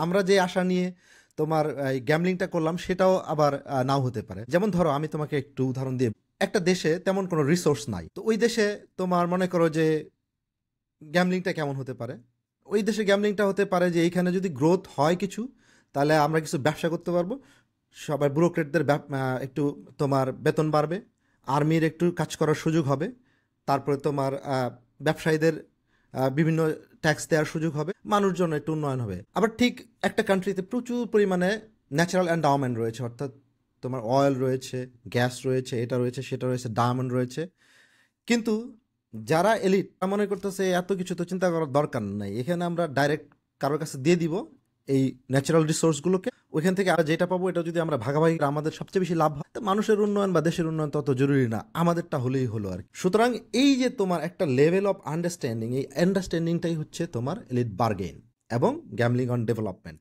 আমরা যে আশা নিয়ে তোমার এই গ্যামলিংটা করলাম সেটাও আবার নাও হতে পারে। যেমন ধরো আমি তোমাকে একটু উদাহরণ দিয়ে, একটা দেশে তেমন কোনো রিসোর্স নাই, তো ওই দেশে তোমার মনে করো যে গ্যামলিংটা কেমন হতে পারে, ওই দেশে গ্যামলিংটা হতে পারে যে এইখানে যদি গ্রোথ হয় কিছু, তাহলে আমরা কিছু ব্যবসা করতে পারবো, সবার ব্যুরোক্রেটদের একটু তোমার বেতন বাড়বে, আর্মির একটু কাজ করার সুযোগ হবে, তারপরে তোমার ব্যবসায়ীদের বিভিন্ন ট্যাক্স দেওয়ার সুযোগ হবে, মানুষজন একটু উন্নয়ন হবে। আবার ঠিক একটা কান্ট্রিতে প্রচুর পরিমাণে ন্যাচারাল এন্ডাওমেন্ট রয়েছে, অর্থাৎ তোমার অয়েল রয়েছে, গ্যাস রয়েছে, এটা রয়েছে, সেটা রয়েছে, ডায়মন্ড রয়েছে, কিন্তু যারা এলিট তারা মনে করতেছে এত কিছু তো চিন্তা করার দরকার নাই, এখানে আমরা ডাইরেক্ট কারোর কাছে দিয়ে দিব এই ন্যাচারাল রিসোর্সগুলোকে, ওইখান থেকে আমরা যেটা পাবো এটা যদি আমরা ভাগাভাগি করি, আমাদের সবচেয়ে বেশি লাভ হয়। তো মানুষের উন্নয়ন বা দেশের উন্নয়ন তত জরুরি না, আমাদেরটা হলেই হলো আর কি। সুতরাং এই যে তোমার একটা লেভেল অফ আন্ডারস্ট্যান্ডিং, এই আন্ডারস্ট্যান্ডিংটাই হচ্ছে তোমার এলিট বার্গেইন এবং গ্যামলিং অন ডেভেলপমেন্ট।